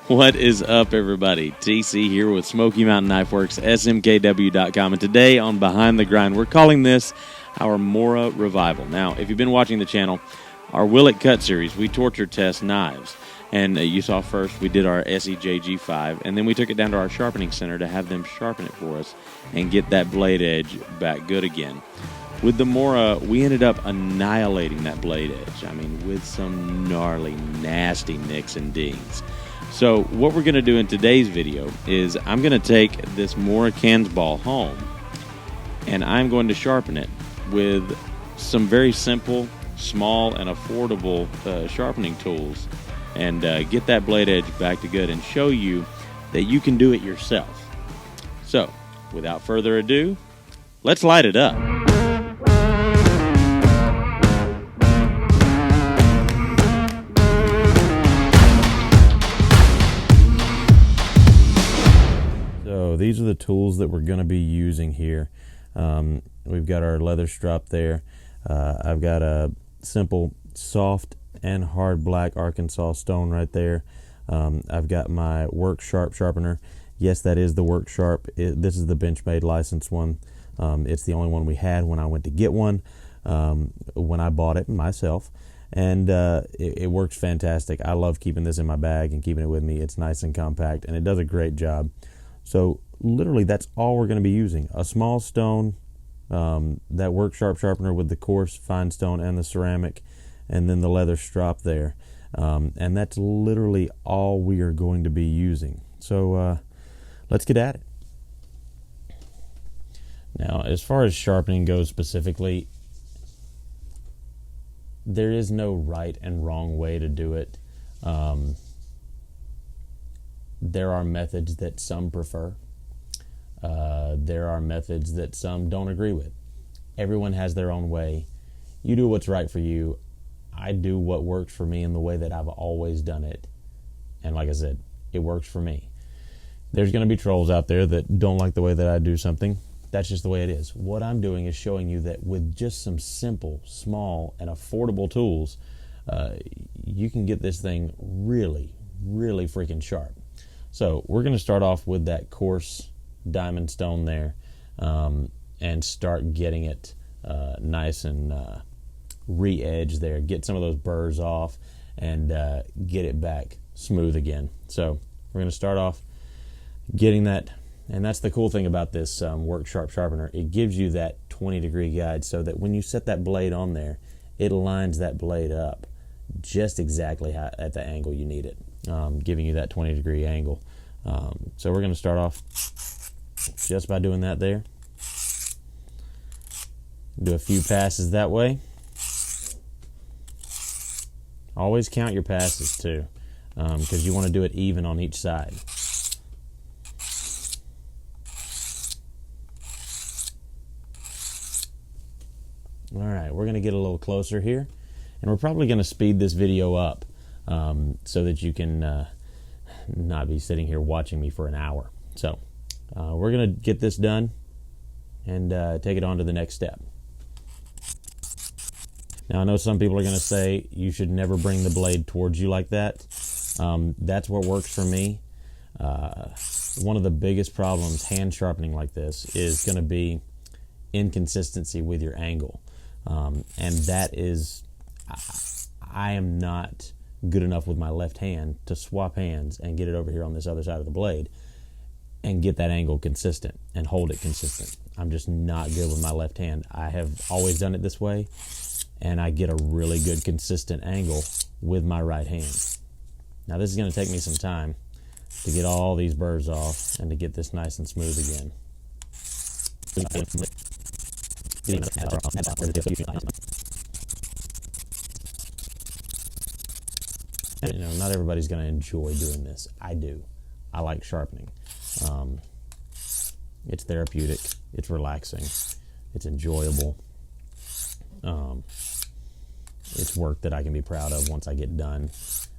What is up, everybody? TC here with Smoky Mountain Knife Works, smkw.com, and today on Behind the Grind, we're calling this our MORA Revival. Now, if you've been watching the channel, our Will It Cut series, we torture test knives. And you saw first we did our SEJG5, and then we took it down to our sharpening center to have them sharpen it for us and get that blade edge back good again. With the MORA, we ended up annihilating that blade edge. I mean, with some gnarly, nasty nicks and dings. So what we're going to do in today's video is I'm going to take this MORA Kansbol home and I'm going to sharpen it with some very simple, small, and affordable sharpening tools and get that blade edge back to good and show you that you can do it yourself. So, without further ado, let's light it up. So these are the tools that we're going to be using here. We've got our leather strap there. I've got a simple soft and hard black Arkansas stone right there. I've got my Work Sharp sharpener. Yes, that is the Work Sharp. This is the Benchmade licensed one. It's the only one we had when I went to get one, when I bought it myself. And it works fantastic. I love keeping this in my bag and keeping it with me. It's nice and compact, and it does a great job. So literally that's all we're going to be using. A small stone, that Work Sharp sharpener with the coarse fine stone and the ceramic, and then the leather strap there. And that's literally all we are going to be using. So let's get at it. Now, as far as sharpening goes specifically, there is no right and wrong way to do it. There are methods that some prefer. There are methods that some don't agree with. Everyone has their own way. You do what's right for you. I do what works for me in the way that I've always done it. And like I said, it works for me. There's going to be trolls out there that don't like the way that I do something. That's just the way it is. What I'm doing is showing you that with just some simple, small, and affordable tools, you can get this thing really, really freaking sharp. So we're going to start off with that coarse diamond stone there, and start getting it nice and re-edged there. Get some of those burrs off and get it back smooth again. So we're going to start off getting that, and that's the cool thing about this Work Sharp sharpener. It gives you that 20-degree guide so that when you set that blade on there, it lines that blade up just exactly at the angle you need it, giving you that 20-degree angle. So we're going to start off just by doing that there. Do a few passes that way. Always count your passes too, because you want to do it even on each side. Alright, we're going to get a little closer here, and we're probably going to speed this video up so that you can not be sitting here watching me for an hour. So we're going to get this done and take it on to the next step. Now, I know some people are going to say you should never bring the blade towards you like that. That's what works for me. One of the biggest problems hand sharpening like this is going to be inconsistency with your angle. And that is, I am not good enough with my left hand to swap hands and get it over here on this other side of the blade and get that angle consistent and hold it consistent. I'm just not good with my left hand. I have always done it this way, and I get a really good consistent angle with my right hand. Now this is going to take me some time to get all these burrs off and to get this nice and smooth again. You know, not everybody's going to enjoy doing this. I do. I like sharpening. It's therapeutic. It's relaxing. It's enjoyable. It's work that I can be proud of once I get done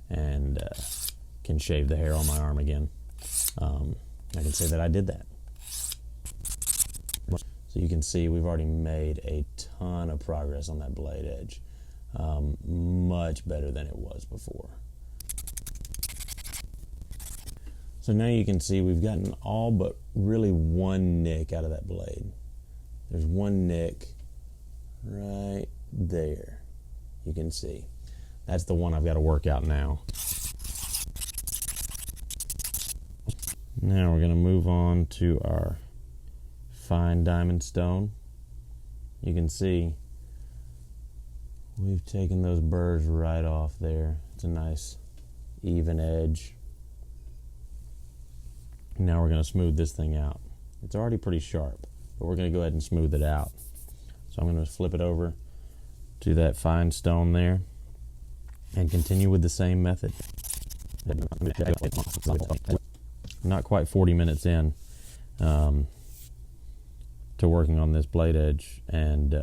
and can shave the hair on my arm again. I can say that I did that. So you can see we've already made a ton of progress on that blade edge. Much better than it was before. So now you can see we've gotten all but really one nick out of that blade. There's one nick right there. You can see. That's the one I've got to work out now. Now we're going to move on to our fine diamond stone. You can see we've taken those burrs right off there. It's a nice even edge. Now we're going to smooth this thing out. It's already pretty sharp, but we're going to go ahead and smooth it out. So I'm going to flip it over to that fine stone there and continue with the same method. Not quite 40 minutes in to working on this blade edge, and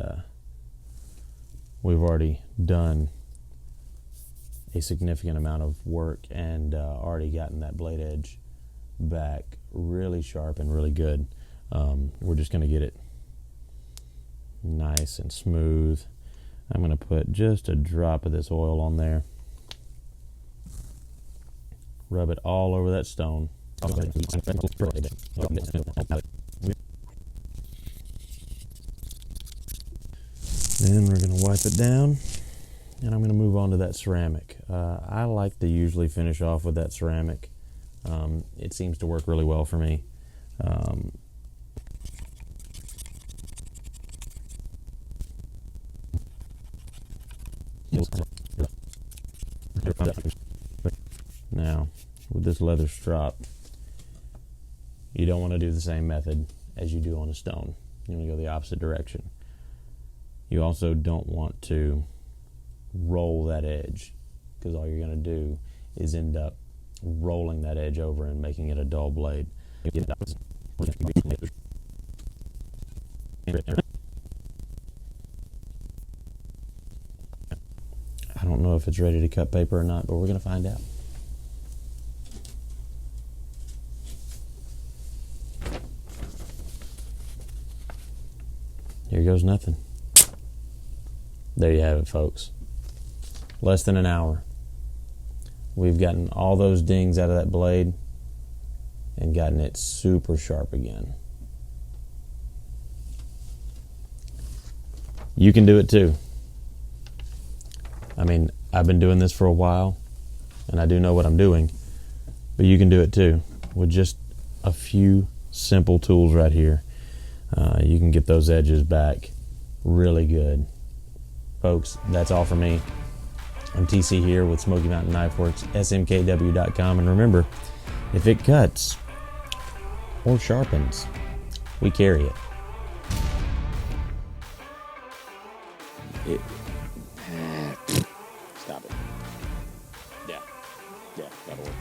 we've already done a significant amount of work and already gotten that blade edge back really sharp and really good. We're just going to get it nice and smooth. I'm going to put just a drop of this oil on there. Rub it all over that stone. Then we're going to wipe it down, and I'm going to move on to that ceramic. I like to usually finish off with that ceramic. It seems to work really well for me. Now, with this leather strop, you don't want to do the same method as you do on a stone. You want to go the opposite direction. You also don't want to roll that edge, because all you're going to do is end up rolling that edge over and making it a dull blade. I don't know if it's ready to cut paper or not, but we're going to find out. Here goes nothing. There you have it, folks. Less than an hour. We've gotten all those dings out of that blade and gotten it super sharp again. You can do it too. I mean, I've been doing this for a while, and I do know what I'm doing, but you can do it too with just a few simple tools right here. You can get those edges back really good. Folks, that's all for me. I'm TC here with Smoky Mountain Knife Works, smkw.com, and remember, if it cuts or sharpens, we carry it. Stop it. Yeah, that'll work.